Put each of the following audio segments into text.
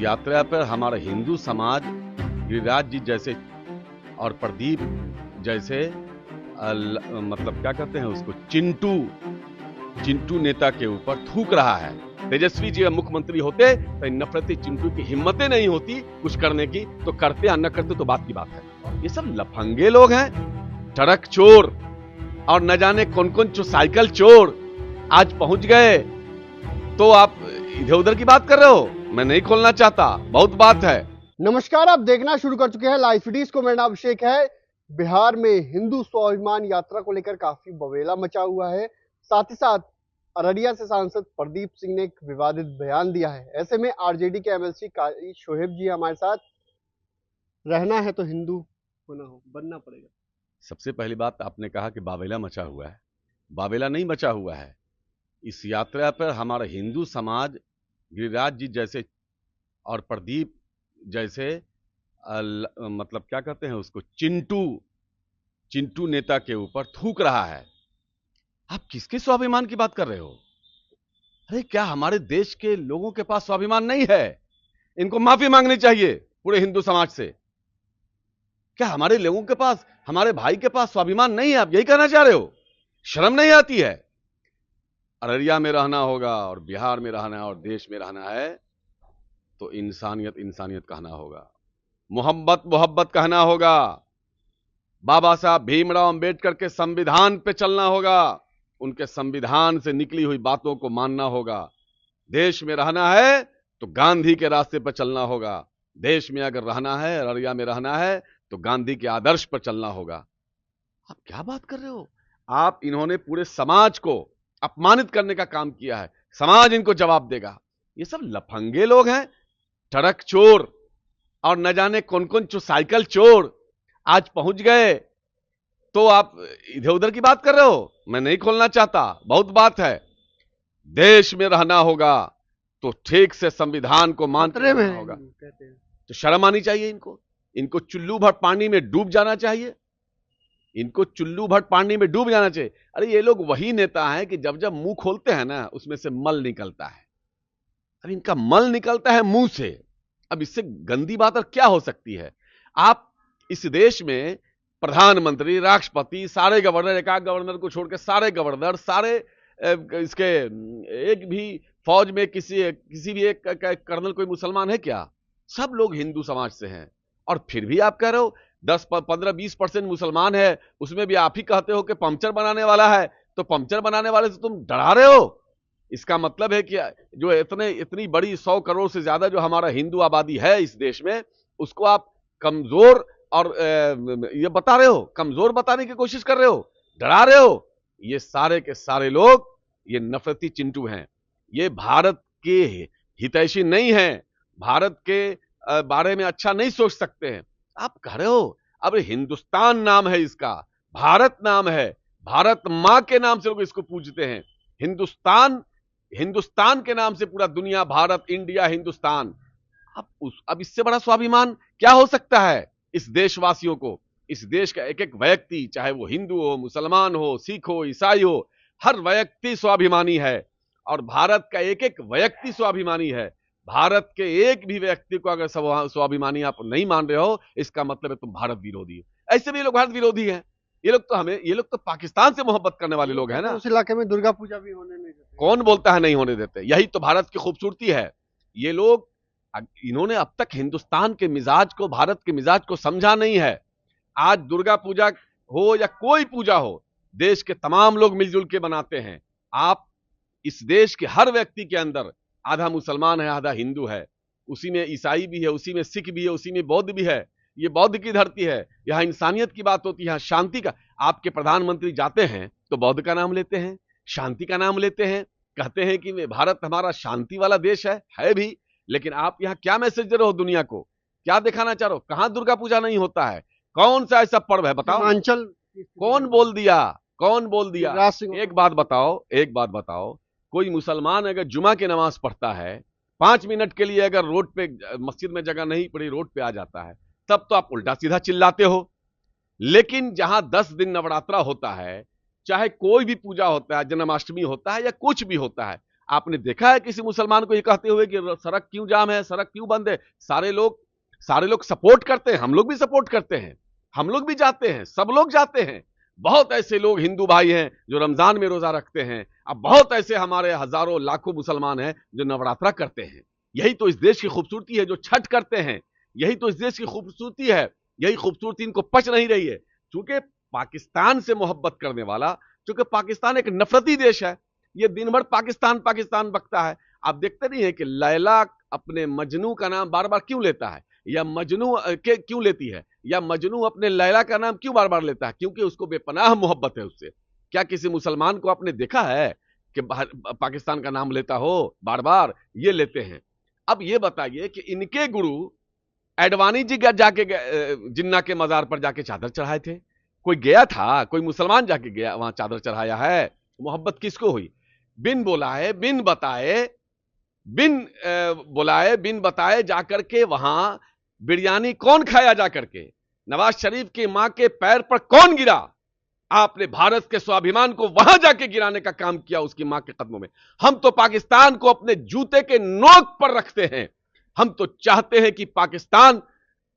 यात्रा पर हमारा हिंदू समाज गिरिराज जी जैसे और प्रदीप जैसे मतलब क्या कहते हैं उसको, चिंटू नेता के ऊपर थूक रहा है। तेजस्वी जी मुख्यमंत्री होते तो नफरती चिंटू की हिम्मतें नहीं होती कुछ करने की, तो करते या न करते तो बात की बात है। ये सब लफंगे लोग हैं, ट्रक चोर और न जाने कौन कौन साइकिल चोर आज पहुंच गए। तो आप इधर उधर की बात कर रहे हो, मैं नहीं खोलना चाहता, बहुत बात है। नमस्कार, आप देखना शुरू कर चुके हैं लाइव फीडीज को। मेरा नाम अभिषेक है। बिहार में हिंदू स्वाभिमान यात्रा को लेकर काफी बवेला मचा हुआ है। साथ ही साथ अररिया से सांसद प्रदीप सिंह ने एक विवादित बयान दिया है। ऐसे में आरजेडी के एमएलसी कारी शोहेब जी हमारे साथ। रहना है तो हिंदू बनना पड़ेगा। सबसे पहली बात, आपने कहा कि बावेला मचा हुआ है। बावेला नहीं मचा हुआ है। इस यात्रा पर हमारा हिंदू समाज गिरिराज जी जैसे और प्रदीप जैसे मतलब क्या कहते हैं उसको, चिंटू नेता के ऊपर थूक रहा है। आप किसके स्वाभिमान की बात कर रहे हो? अरे क्या हमारे देश के लोगों के पास स्वाभिमान नहीं है? इनको माफी मांगनी चाहिए पूरे हिंदू समाज से। क्या हमारे लोगों के पास, हमारे भाई के पास स्वाभिमान नहीं है? आप यही कहना चाह रहे हो? शर्म नहीं आती है? अररिया में रहना होगा और बिहार में रहना है और देश में रहना है तो इंसानियत कहना होगा, मोहब्बत कहना होगा, बाबा साहब भीमराव अंबेडकर के संविधान पे चलना होगा, उनके संविधान से निकली हुई बातों को मानना होगा। देश में रहना है तो गांधी के रास्ते पर चलना होगा। देश में अगर रहना है, अररिया में रहना है तो गांधी के आदर्श पर चलना होगा। आप क्या बात कर रहे हो? आप, इन्होंने पूरे समाज को अपमानित करने का काम किया है। समाज इनको जवाब देगा। ये सब लफंगे लोग हैं, ट्रक चोर और न जाने कौन कौन साइकिल चोर आज पहुंच गए। तो आप इधर उधर की बात कर रहे हो, मैं नहीं खोलना चाहता, बहुत बात है। देश में रहना होगा तो ठीक से संविधान को मानते रहना होगा। तो शर्म आनी चाहिए इनको चुल्लू भर पानी में डूब जाना चाहिए। अरे ये लोग वही नेता हैं कि जब जब मुंह खोलते हैं ना, उसमें से मल निकलता है। अब इनका मल निकलता है मुंह से। अब इससे गंदी बात और क्या हो सकती है? आप इस देश में प्रधानमंत्री, राष्ट्रपति, सारे गवर्नर, एक गवर्नर को छोड़ के सारे गवर्नर, सारे इसके एक भी फौज में किसी भी एक कर्नल कोई मुसलमान है क्या? सब लोग हिंदू समाज से हैं। और फिर भी आप कह रहे हो 10-15-20% मुसलमान है, उसमें भी आप ही कहते हो कि पंक्चर बनाने वाला है। तो पंक्चर बनाने वाले से तुम डरा रहे हो। इसका मतलब है कि जो इतनी बड़ी 100 करोड़ से ज्यादा जो हमारा हिंदू आबादी है इस देश में, उसको आप कमजोर और ये बता रहे हो, कमजोर बताने की कोशिश कर रहे हो, डरा रहे हो। ये सारे के सारे लोग ये नफरती चिंटू हैं। ये भारत के हितैषी नहीं हैं, भारत के बारे में अच्छा नहीं सोच सकते हैं। आप कह रहे हो अब हिंदुस्तान नाम है इसका, भारत नाम है, भारत मां के नाम से लोग इसको पूजते हैं। हिंदुस्तान के नाम से पूरा दुनिया, भारत, इंडिया, हिंदुस्तान। अब इससे बड़ा स्वाभिमान क्या हो सकता है इस देशवासियों को? इस देश का एक एक व्यक्ति, चाहे वो हिंदू हो, मुसलमान हो, सिख हो, ईसाई हो, हर व्यक्ति स्वाभिमानी है। और भारत का एक एक व्यक्ति स्वाभिमानी है। भारत के एक भी व्यक्ति को अगर स्वाभिमानी आप नहीं मान रहे हो, इसका मतलब है तुम भारत विरोधी हो। ऐसे भी लोग भारत विरोधी हैं। ये लोग तो पाकिस्तान से मोहब्बत करने वाले लोग हैं ना। उस इलाके में दुर्गा पूजा भी होने नहीं देते। कौन बोलता है नहीं होने देते? यही तो भारत की खूबसूरती है। ये लोग, इन्होंने अब तक हिंदुस्तान के मिजाज को, भारत के मिजाज को समझा नहीं है। आज दुर्गा पूजा हो या कोई पूजा हो, देश के तमाम लोग मिलजुल के बनाते हैं। आप इस देश के हर व्यक्ति के अंदर आधा मुसलमान है, आधा हिंदू है, उसी में ईसाई भी है, उसी में सिख भी है, उसी में बौद्ध भी है। ये बौद्ध की धरती है, यहां इंसानियत की बात होती है, यहां शांति का। आपके प्रधानमंत्री जाते हैं तो बौद्ध का नाम लेते हैं, शांति का नाम लेते हैं, कहते हैं कि भारत हमारा शांति वाला देश है भी। लेकिन आप यहां क्या मैसेज दे रहे हो दुनिया को? क्या दिखाना चाह रहे हो? कहां दुर्गा पूजा नहीं होता है? कौन सा ऐसा पर्व है बताओ? हिमाचल कौन बोल दिया? एक बात बताओ, कोई मुसलमान अगर जुमा की नमाज पढ़ता है, 5 मिनट के लिए अगर रोड पे, मस्जिद में जगह नहीं पड़ी, रोड पे आ जाता है, तब तो आप उल्टा सीधा चिल्लाते हो। लेकिन जहां 10 दिन नवरात्रा होता है, चाहे कोई भी पूजा होता है, जन्माष्टमी होता है या कुछ भी होता है, आपने देखा है किसी मुसलमान को ये कहते हुए कि सड़क क्यों जाम है, सड़क क्यों बंद है? सारे लोग सपोर्ट करते हैं, हम लोग भी सपोर्ट करते हैं, हम लोग भी जाते हैं, सब लोग जाते हैं। बहुत ऐसे लोग हिंदू भाई हैं जो रमजान में रोजा रखते हैं। अब बहुत ऐसे हमारे हजारों लाखों मुसलमान हैं जो नवरात्रा करते हैं। यही तो इस देश की खूबसूरती है, जो छठ करते हैं। यही तो इस देश की खूबसूरती है। यही खूबसूरती इनको पच नहीं रही है, क्योंकि पाकिस्तान से मोहब्बत करने वाला, क्योंकि पाकिस्तान एक नफरती देश है, ये दिन भर पाकिस्तान पाकिस्तान बकता है। आप देखते नहीं है कि लैला अपने मजनू का नाम बार बार क्यों लेता है, या मजनू के क्यों लेती है, या मजनू अपने लैला का नाम क्यों बार बार लेता है? क्योंकि उसको बेपनाह मोहब्बत है उससे। क्या किसी मुसलमान को आपने देखा है कि पाकिस्तान का नाम लेता हो बार बार? ये लेते हैं। अब ये बताइए कि इनके गुरु एडवाणी जी जाके जिन्ना के मजार पर जाके चादर चढ़ाए थे। कोई गया था? कोई मुसलमान जाके गया वहां चादर चढ़ाया है? मोहब्बत किसको हुई? बिन बुलाए बिन बताए बिन बताए जाकर के वहां बिरयानी कौन खाया? जाकर के नवाज शरीफ की मां के पैर पर कौन गिरा? आपने भारत के स्वाभिमान को वहां जाके गिराने का काम किया, उसकी मां के कदमों में। हम तो पाकिस्तान को अपने जूते के नोक पर रखते हैं। हम तो चाहते हैं कि पाकिस्तान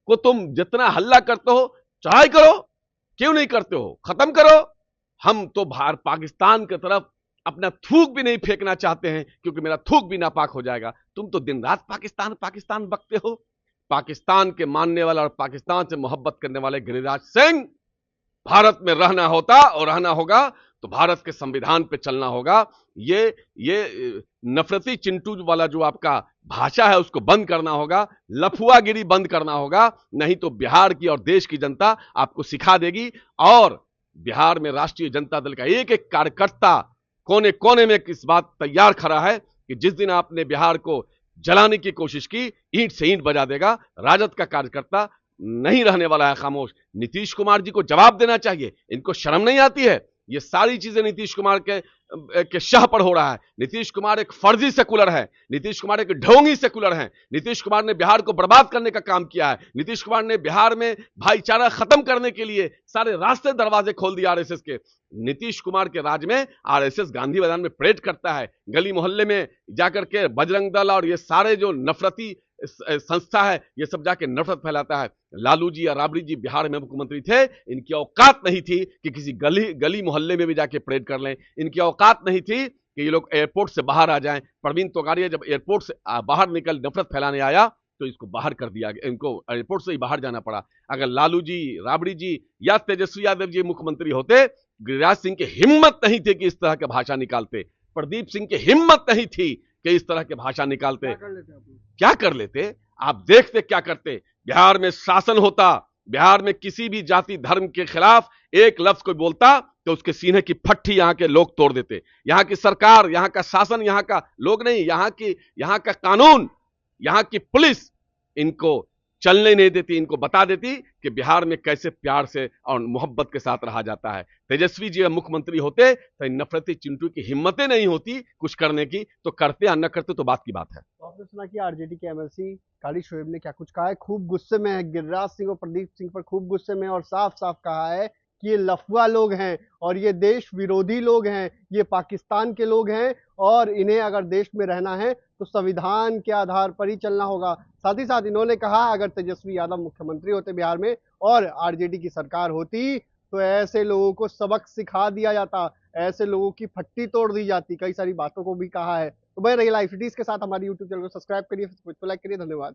को तुम जितना हल्ला करते हो, चढ़ाई करो, क्यों नहीं करते हो? खत्म करो। हम तो पाकिस्तान की तरफ अपना थूक भी नहीं फेंकना चाहते हैं, क्योंकि मेरा थूक भी नापाक हो जाएगा। तुम तो दिन रात पाकिस्तान पाकिस्तान बकते हो। पाकिस्तान के मानने वाला और पाकिस्तान से मोहब्बत करने वाले गिरिराज सिंह, भारत में रहना होता और रहना होगा तो भारत के संविधान पे चलना होगा। ये नफरती चिंटू वाला जो आपका भाषा है उसको बंद करना होगा, लफुआगिरी बंद करना होगा, नहीं तो बिहार की और देश की जनता आपको सिखा देगी। और बिहार में राष्ट्रीय जनता दल का एक एक कार्यकर्ता कोने कोने में इस बात तैयार खड़ा है कि जिस दिन आपने बिहार को जलाने की कोशिश की, ईंट से ईंट बजा देगा। राजद का कार्यकर्ता नहीं रहने वाला है खामोश। नीतीश कुमार जी को जवाब देना चाहिए। इनको शर्म नहीं आती है? ये सारी चीजें नीतीश कुमार के शाह पर हो रहा है। नीतीश कुमार एक फर्जी सेकुलर है, नीतीश कुमार एक ढोंगी सेकुलर है। नीतीश कुमार ने बिहार को बर्बाद करने का काम किया है। नीतीश कुमार ने बिहार में भाईचारा खत्म करने के लिए सारे रास्ते दरवाजे खोल दिए आरएसएस के। नीतीश कुमार के राज में आरएसएस गांधी मैदान में परेड करता है, गली मोहल्ले में जाकर के बजरंग दल और ये सारे जो नफरती संस्था है ये सब जाके नफरत फैलाता है। लालू जी या राबड़ी जी बिहार में मुख्यमंत्री थे, इनकी औकात नहीं थी कि किसी गली मोहल्ले में भी जाके परेड कर लें। इनकी औकात नहीं थी कि ये लोग एयरपोर्ट से बाहर आ जाएं। प्रवीण तोगाड़िया जब एयरपोर्ट से बाहर निकल नफरत फैलाने आया तो इसको बाहर कर दिया गया, इनको एयरपोर्ट से ही बाहर जाना पड़ा। अगर लालू जी, राबड़ी जी या तेजस्वी यादव जी मुख्यमंत्री होते, गिरिराज सिंह की हिम्मत नहीं थी कि इस तरह की भाषा निकालते। प्रदीप सिंह की हिम्मत नहीं थी कि इस तरह की भाषा निकालते। क्या कर लेते? आप देखते क्या करते। बिहार में शासन होता, बिहार में किसी भी जाति धर्म के खिलाफ एक लफ्ज कोई बोलता तो उसके सीने की फट्टी यहां के लोग तोड़ देते। यहां की सरकार, यहां का शासन, यहां का लोग नहीं, यहां का कानून, यहां की पुलिस इनको चलने नहीं देती। इनको बता देती कि बिहार में कैसे प्यार से और मोहब्बत के साथ रहा जाता है। तेजस्वी जी मुख्यमंत्री होते तो इन नफरती चिंटू की हिम्मतें नहीं होती कुछ करने की, तो करते या न करते तो बात की बात है। तो आपने सुना कि आरजेडी के एमएलसी काली शोएब ने क्या कुछ कहा है। खूब गुस्से में है, गिरिराज सिंह और प्रदीप सिंह पर खूब गुस्से में, और साफ साफ कहा है कि ये लफुआ लोग हैं और ये देश विरोधी लोग हैं, ये पाकिस्तान के लोग हैं, और इन्हें अगर देश में रहना है तो संविधान के आधार पर ही चलना होगा। साथ ही साथ इन्होंने कहा अगर तेजस्वी यादव मुख्यमंत्री होते बिहार में और आरजेडी की सरकार होती तो ऐसे लोगों को सबक सिखा दिया जाता, ऐसे लोगों की फट्टी तोड़ दी जाती। कई सारी बातों को भी कहा है। तो बने रहिए लाइव सिटीज के साथ। हमारी यूट्यूब चैनल को सब्सक्राइब करिए, फेसबुक को लाइक करिए। धन्यवाद।